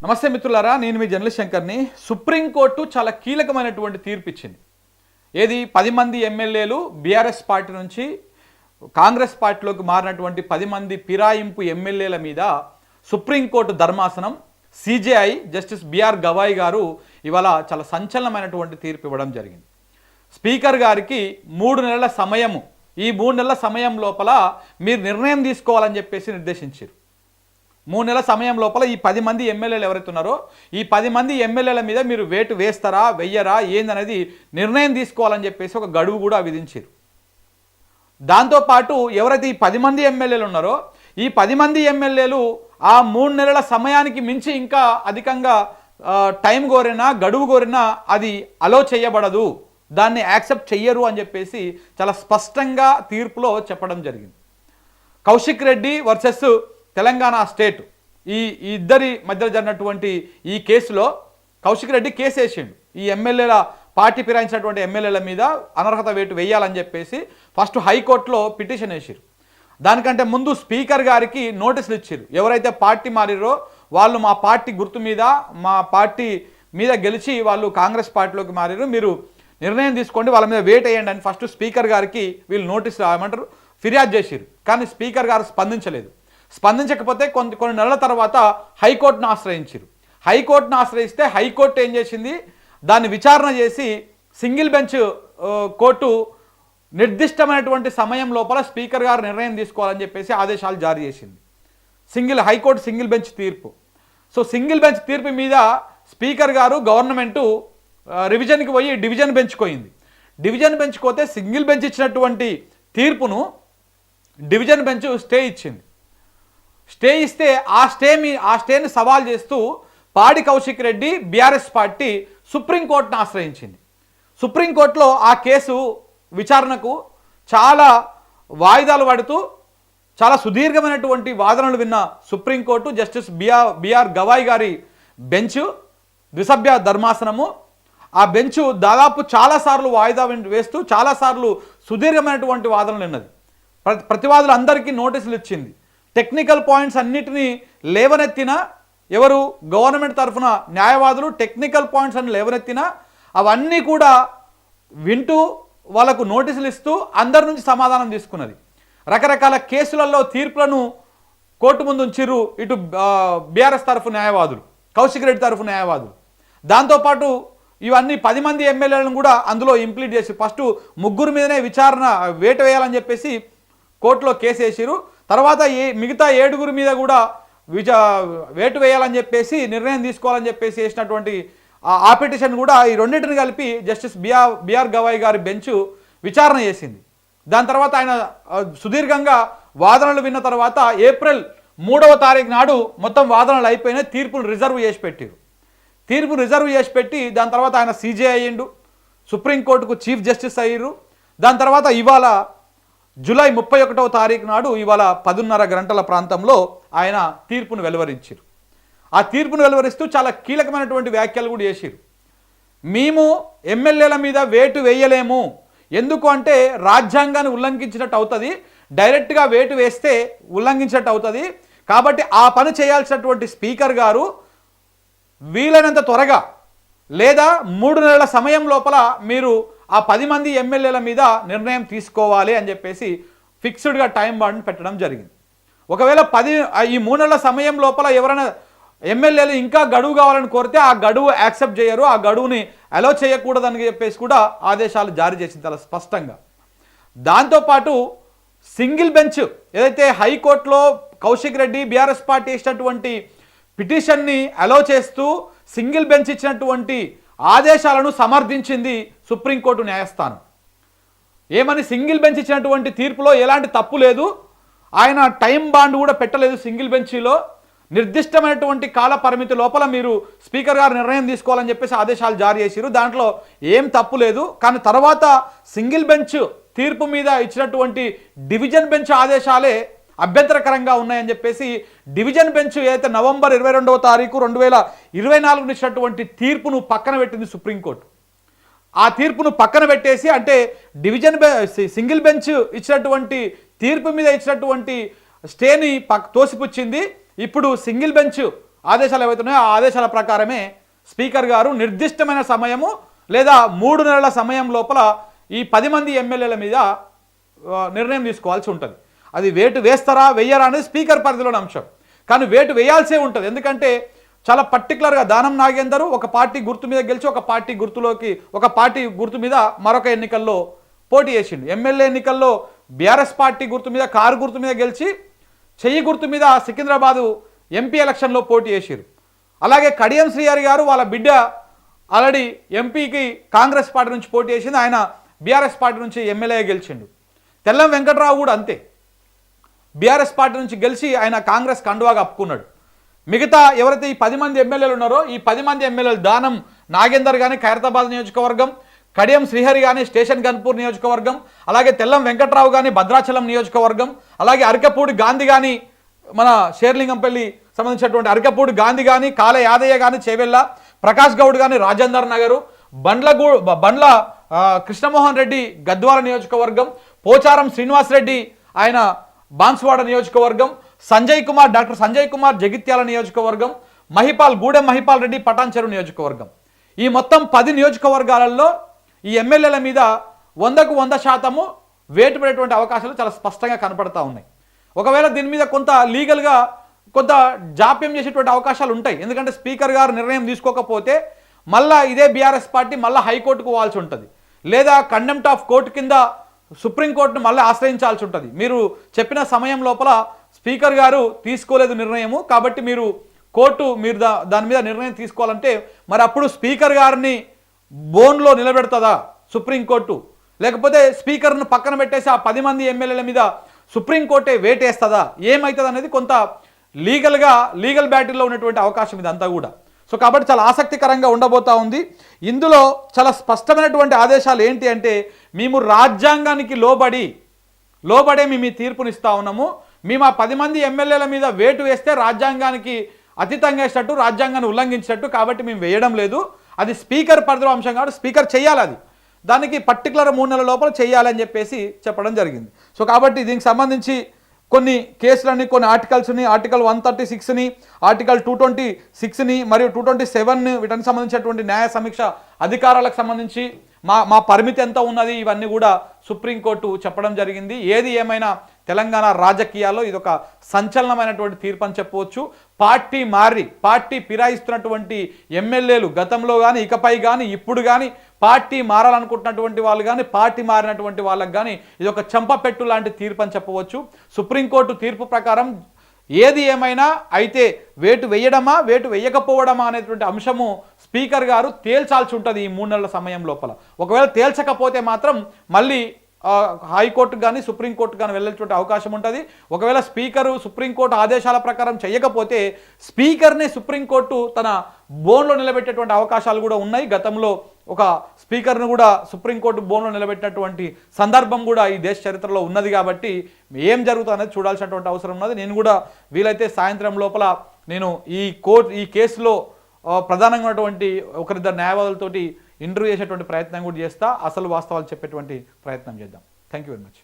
నమస్తే మిత్రులారా, నేను మీ జర్నలిస్ట్ శంకర్ని. సుప్రీంకోర్టు చాలా కీలకమైనటువంటి తీర్పు ఇచ్చింది. ఏది 10 మంది ఎమ్మెల్యేలు బీఆర్ఎస్ పార్టీ నుంచి కాంగ్రెస్ పార్టీలోకి మారినటువంటి 10 మంది ఫిరాయింపు ఎమ్మెల్యేల మీద సుప్రీంకోర్టు ధర్మాసనం సిజేఐ జస్టిస్ బిఆర్ గవాయ్ గారు ఇవాళ చాలా సంచలనమైనటువంటి తీర్పు ఇవ్వడం జరిగింది. స్పీకర్ గారికి 3 నెలల సమయము, ఈ 3 నెలల సమయం లోపల మీరు నిర్ణయం తీసుకోవాలని చెప్పేసి నిర్దేశించారు. 3 నెలల సమయం లోపల ఈ 10 మంది ఎమ్మెల్యేలు ఎవరైతే ఉన్నారో ఈ 10 మంది ఎమ్మెల్యేల మీద మీరు వేటు వేస్తారా వెయ్యరా ఏందనేది నిర్ణయం తీసుకోవాలని చెప్పేసి ఒక గడువు కూడా విధించారు. దాంతోపాటు ఎవరైతే ఈ 10 మంది ఎమ్మెల్యేలు ఉన్నారో ఈ 10 మంది ఎమ్మెల్యేలు ఆ 3 నెలల సమయానికి మించి ఇంకా అధికంగా టైం కోరినా గడువు కోరినా అది అలో చేయబడదు, దాన్ని యాక్సెప్ట్ చెయ్యరు అని చెప్పేసి చాలా స్పష్టంగా తీర్పులో చెప్పడం జరిగింది. కౌశిక్ రెడ్డి వర్సెస్ తెలంగాణ స్టేట్ ఈ ఇద్దరి మధ్య జరిగినటువంటి ఈ కేసులో కౌశిక్ రెడ్డి కేసు వేసిండు. ఈ ఎమ్మెల్యేల పార్టీ ఫిరాయించినటువంటి ఎమ్మెల్యేల మీద అనర్హత వేటు వేయాలని చెప్పేసి ఫస్ట్ హైకోర్టులో పిటిషన్ వేసారు. దానికంటే ముందు స్పీకర్ గారికి నోటీసులు ఇచ్చారు. ఎవరైతే పార్టీ మారిరో వాళ్ళు మా పార్టీ గుర్తు మీద మా పార్టీ మీద గెలిచి వాళ్ళు కాంగ్రెస్ పార్టీలోకి మారిరు, మీరు నిర్ణయం తీసుకోండి, వాళ్ళ మీద వేట్ వేయండి అని ఫస్ట్ స్పీకర్ గారికి వీళ్ళు నోటీసు ఏమంటారు ఫిర్యాదు చేశారు. కానీ స్పీకర్ గారు స్పందించలేదు. స్పందించకపోతే కొన్ని నెలల తర్వాత హైకోర్టును ఆశ్రయించారు. హైకోర్టును ఆశ్రయిస్తే హైకోర్టు ఏం చేసింది, దాన్ని విచారణ చేసి సింగిల్ బెంచ్ కోర్టు నిర్దిష్టమైనటువంటి సమయం లోపల స్పీకర్ గారు నిర్ణయం తీసుకోవాలని చెప్పేసి ఆదేశాలు జారీ చేసింది. హైకోర్టు సింగిల్ బెంచ్ తీర్పు. సో సింగిల్ బెంచ్ తీర్పు మీద స్పీకర్ గారు గవర్నమెంటు రివిజన్కి పోయి డివిజన్ బెంచ్కి పోయింది. డివిజన్ బెంచ్కి పోతే సింగిల్ బెంచ్ ఇచ్చినటువంటి తీర్పును డివిజన్ బెంచ్ స్టే ఇచ్చింది. స్టే ఇస్తే ఆ స్టేని సవాల్ చేస్తూ పాడి కౌశిక్ రెడ్డి బీఆర్ఎస్ పార్టీ సుప్రీంకోర్టును ఆశ్రయించింది. సుప్రీంకోర్టులో ఆ కేసు విచారణకు చాలా వాయిదాలు పడుతూ చాలా సుదీర్ఘమైనటువంటి వాదనలు విన్న సుప్రీంకోర్టు జస్టిస్ బిఆర్ గవాయ్ గారి బెంచ్ ద్విసభ్య ధర్మాసనము ఆ బెంచ్ దాదాపు చాలాసార్లు వాయిదా వేస్తూ చాలాసార్లు సుదీర్ఘమైనటువంటి వాదనలు విన్నది. ప్రతివాదులు అందరికీ నోటీసులు ఇచ్చింది. టెక్నికల్ పాయింట్స్ అన్నిటినీ లేవనెత్తిన ఎవరు గవర్నమెంట్ తరఫున న్యాయవాదులు టెక్నికల్ పాయింట్స్ అన్ని లేవనెత్తిన అవన్నీ కూడా వింటూ వాళ్ళకు నోటీసులు ఇస్తూ అందరి నుంచి సమాధానం తీసుకున్నది. రకరకాల కేసులలో తీర్పులను కోర్టు ముందు ఉంచిర్రు ఇటు బీఆర్ఎస్ తరఫు న్యాయవాదులు, కౌశిక్ రెడ్డి తరఫు న్యాయవాదులు. దాంతోపాటు ఇవన్నీ 10 మంది ఎమ్మెల్యేలను కూడా అందులో ఇంప్లీట్ చేసి ఫస్ట్ 3 మీదనే విచారణ వేటు వేయాలని చెప్పేసి కోర్టులో కేసు వేసిరు. తర్వాత మిగతా 7 మీద కూడా వేటు వేయాలని చెప్పేసి నిర్ణయం తీసుకోవాలని చెప్పేసి వేసినటువంటి ఆ పిటిషన్ కూడా ఈ రెండింటిని కలిపి జస్టిస్ బిఆర్ గవాయ్ గారి బెంచ్ విచారణ చేసింది. దాని తర్వాత ఆయన సుదీర్ఘంగా వాదనలు విన్న తర్వాత ఏప్రిల్ 3వ తారీఖు నాడు మొత్తం వాదనలు అయిపోయినాయి. తీర్పును రిజర్వ్ చేసి పెట్టారు. తీర్పును రిజర్వ్ చేసి పెట్టి దాని తర్వాత ఆయన సీజే అయ్యిండు, సుప్రీంకోర్టుకు చీఫ్ జస్టిస్ అయ్యారు. దాని తర్వాత ఇవాళ జూలై 31వ తారీఖు నాడు ఇవాళ 10:30 గంటల ప్రాంతంలో ఆయన తీర్పును వెలువరించారు. ఆ తీర్పును వెలువరిస్తూ చాలా కీలకమైనటువంటి వ్యాఖ్యలు కూడా చేశారు. మేము ఎమ్మెల్యేల మీద వేటు వేయలేము, ఎందుకు అంటే రాజ్యాంగాన్ని ఉల్లంఘించినట్టు అవుతుంది, డైరెక్ట్గా వేటు వేస్తే ఉల్లంఘించినట్టు అవుతుంది, కాబట్టి ఆ పని చేయాల్సినటువంటి స్పీకర్ గారు వీలైనంత త్వరగా లేదా 3 నెలల సమయం లోపల మీరు ఆ 10 మంది ఎమ్మెల్యేల మీద నిర్ణయం తీసుకోవాలి అని చెప్పేసి ఫిక్స్డ్గా టైం బాండ్ పెట్టడం జరిగింది. ఒకవేళ ఈ 3 నెలల సమయం లోపల ఎవరైనా ఎమ్మెల్యేలు ఇంకా గడువు కావాలని కోరితే ఆ గడువు యాక్సెప్ట్ చేయరు, ఆ గడువుని అలో చేయకూడదని చెప్పేసి కూడా ఆదేశాలు జారీ చేసింది చాలా స్పష్టంగా. దాంతోపాటు సింగిల్ బెంచ్ ఏదైతే హైకోర్టులో కౌశిక్ రెడ్డి బీఆర్ఎస్ పార్టీ ఇచ్చినటువంటి పిటిషన్ని అలో చేస్తూ సింగిల్ బెంచ్ ఇచ్చినటువంటి ఆదేశాలను సమర్థించింది సుప్రీంకోర్టు న్యాయస్థానం. ఏమని సింగిల్ బెంచ్ ఇచ్చినటువంటి తీర్పులో ఎలాంటి తప్పు లేదు, ఆయన టైం బాండ్ కూడా పెట్టలేదు. సింగిల్ బెంచ్లో నిర్దిష్టమైనటువంటి కాల పరిమితి లోపల మీరు స్పీకర్ గారు నిర్ణయం తీసుకోవాలని చెప్పేసి ఆదేశాలు జారీ చేశారు. దాంట్లో ఏం తప్పు లేదు. కానీ తర్వాత సింగిల్ బెంచ్ తీర్పు మీద ఇచ్చినటువంటి డివిజన్ బెంచ్ ఆదేశాలే అభ్యంతరకరంగా ఉన్నాయని చెప్పేసి డివిజన్ బెంచ్ ఏదైతే నవంబర్ 22వ తారీఖు 2024 ఇచ్చినటువంటి తీర్పును పక్కన పెట్టింది సుప్రీంకోర్టు. ఆ తీర్పును పక్కన పెట్టేసి అంటే సింగిల్ బెంచ్ ఇచ్చినటువంటి తీర్పు మీద ఇచ్చినటువంటి స్టేని తోసిపుచ్చింది. ఇప్పుడు సింగిల్ బెంచ్ ఆదేశాలు ఏవైతున్నాయో ఆ ఆదేశాల ప్రకారమే స్పీకర్ గారు నిర్దిష్టమైన సమయము లేదా 3 నెలల సమయం లోపల ఈ 10 మంది ఎమ్మెల్యేల మీద నిర్ణయం తీసుకోవాల్సి ఉంటుంది. అది వేటు వేస్తారా వెయ్యరా అనేది స్పీకర్ పరిధిలోని అంశం. కానీ వేటు వేయాల్సే ఉంటుంది. ఎందుకంటే చాలా పర్టికులర్గా దానం నాగేందర్ ఒక పార్టీ గుర్తు మీద గెలిచి ఒక పార్టీ గుర్తు మీద మరొక ఎన్నికల్లో పోటీ చేసిండు. ఎమ్మెల్యే ఎన్నికల్లో బీఆర్ఎస్ పార్టీ గుర్తు మీద కారు గుర్తు మీద గెలిచి చెయ్యి గుర్తు మీద సికింద్రాబాదు ఎంపీ ఎలక్షన్లో పోటీ చేసిరు. అలాగే కడియం శ్రీహరి గారు వాళ్ళ బిడ్డ ఆల్రెడీ ఎంపీకి కాంగ్రెస్ పార్టీ నుంచి పోటీ చేసింది. ఆయన బీఆర్ఎస్ పార్టీ నుంచి ఎమ్మెల్యే గెలిచిండు. తెల్లం వెంకట్రావు కూడా అంతే, బీఆర్ఎస్ పార్టీ నుంచి గెలిచి ఆయన కాంగ్రెస్ కండువా కప్పుకున్నాడు. మిగతా ఎవరైతే ఈ 10 మంది ఎమ్మెల్యేలు ఉన్నారో ఈ 10 మంది ఎమ్మెల్యేలు దానం నాగేందర్ కానీ ఖైరతాబాద్ నియోజకవర్గం, కడియం శ్రీహరి కానీ స్టేషన్ గన్పూర్ నియోజకవర్గం, అలాగే తెల్లం వెంకట్రావు కానీ భద్రాచలం నియోజకవర్గం, అలాగే అరకపూడి గాంధీ కానీ మన షేర్లింగంపల్లి సంబంధించినటువంటి గాంధీ కానీ కాళ యాదయ్య కానీ చేవెళ్ళ, ప్రకాష్ గౌడ్ కానీ రాజేందర్ నగరు, బండ్ల కృష్ణమోహన్ రెడ్డి గద్వాల నియోజకవర్గం, పోచారం శ్రీనివాసరెడ్డి ఆయన బాన్స్వాడ నియోజకవర్గం, డాక్టర్ సంజయ్ కుమార్ జగిత్యాల నియోజకవర్గం, గూడెం మహిపాల్ రెడ్డి పటాన్చెరు నియోజకవర్గం. ఈ మొత్తం 10 నియోజకవర్గాలలో ఈ ఎమ్మెల్యేల మీద 100కు 100% వేటు పడేటువంటి అవకాశాలు చాలా స్పష్టంగా కనపడతా ఉన్నాయి. ఒకవేళ దీని మీద కొంత లీగల్గా కొంత జాప్యం చేసేటువంటి అవకాశాలు ఉంటాయి. ఎందుకంటే స్పీకర్ గారు నిర్ణయం తీసుకోకపోతే మళ్ళా ఇదే బీఆర్ఎస్ పార్టీ మళ్ళీ హైకోర్టుకు పోవాల్సి ఉంటుంది, లేదా కండెంప్ట్ ఆఫ్ కోర్టు కింద సుప్రీంకోర్టును మళ్ళీ ఆశ్రయించాల్సి ఉంటుంది. మీరు చెప్పిన సమయం లోపల స్పీకర్ గారు తీసుకోలేదు నిర్ణయము, కాబట్టి మీరు దాని మీద నిర్ణయం తీసుకోవాలంటే మరి అప్పుడు స్పీకర్ గారిని బోన్లో నిలబెడుతుందా సుప్రీంకోర్టు, లేకపోతే స్పీకర్ను పక్కన పెట్టేసి ఆ 10 మంది ఎమ్మెల్యేల మీద సుప్రీంకోర్టే వేటేస్తుందా, ఏమవుతుంది అనేది కొంత లీగల్ బ్యాటిల్లో ఉన్నటువంటి అవకాశం ఇదంతా కూడా. సో కాబట్టి చాలా ఆసక్తికరంగా ఉండబోతా ఉంది. ఇందులో చాలా స్పష్టమైనటువంటి ఆదేశాలు ఏంటి అంటే, మేము రాజ్యాంగానికి లోబడే మేము ఈ తీర్పునిస్తా ఉన్నాము. మేము ఆ 10 మంది ఎమ్మెల్యేల మీద వేటు వేస్తే రాజ్యాంగానికి అతీతంగా వేసినట్టు, రాజ్యాంగాన్ని ఉల్లంఘించినట్టు, కాబట్టి మేము వేయడం లేదు. అది స్పీకర్ పరిధిలో అంశం కాబట్టి స్పీకర్ చేయాలి, అది దానికి పర్టికులర్ 3 నెలల లోపల చేయాలని చెప్పేసి చెప్పడం జరిగింది. సో కాబట్టి దీనికి సంబంధించి కొన్ని కేసులని, కొన్ని ఆర్టికల్స్ని, ఆర్టికల్ 136ని, ఆర్టికల్ 226ని మరియు 227ని, వీటికి సంబంధించినటువంటి న్యాయ సమీక్ష అధికారాలకు సంబంధించి మా పరిమితి ఎంత ఉన్నది, ఇవన్నీ కూడా సుప్రీంకోర్టు చెప్పడం జరిగింది. ఏది ఏమైనా తెలంగాణ రాజకీయాల్లో ఇదొక సంచలనమైనటువంటి తీర్పు అని చెప్పవచ్చు. పార్టీ ఫిరాయిస్తున్నటువంటి ఎమ్మెల్యేలు గతంలో కానీ, ఇకపై కానీ, ఇప్పుడు కానీ పార్టీ మారాలనుకుంటున్నటువంటి వాళ్ళు కానీ, పార్టీ మారినటువంటి వాళ్ళకి కానీ ఇది ఒక చెంపపెట్టు లాంటి తీర్పు అని చెప్పవచ్చు. సుప్రీంకోర్టు తీర్పు ప్రకారం ఏది ఏమైనా అయితే వేటు వేయడమా, వేటు వేయకపోవడమా అనేటువంటి అంశము స్పీకర్ గారు తేల్చాల్సి ఉంటుంది ఈ 3 నెలల సమయం లోపల. ఒకవేళ తేల్చకపోతే మాత్రం మళ్ళీ హైకోర్టుకు కానీ సుప్రీంకోర్టు కానీ వెళ్ళేటువంటి అవకాశం ఉంటుంది. ఒకవేళ స్పీకరు సుప్రీంకోర్టు ఆదేశాల ప్రకారం చేయకపోతే స్పీకర్ని సుప్రీంకోర్టు తన బోన్లో నిలబెట్టేటువంటి అవకాశాలు కూడా ఉన్నాయి. గతంలో ఒక స్పీకర్ను కూడా సుప్రీంకోర్టు బోన్లో నిలబెట్టినటువంటి సందర్భం కూడా ఈ దేశ చరిత్రలో ఉన్నది. కాబట్టి ఏం జరుగుతుంది అనేది చూడాల్సినటువంటి అవసరం ఉన్నది. నేను కూడా వీలైతే సాయంత్రం లోపల నేను ఈ కేసులో ప్రధానంగా ఉన్నటువంటి ఒకరిద్దరు న్యాయవాదులతోటి ఇంటర్వ్యూ చేసేటువంటి ప్రయత్నం కూడా చేస్తా, అసలు వాస్తవాలు చెప్పేటువంటి ప్రయత్నం చేద్దాం. Thank you very much.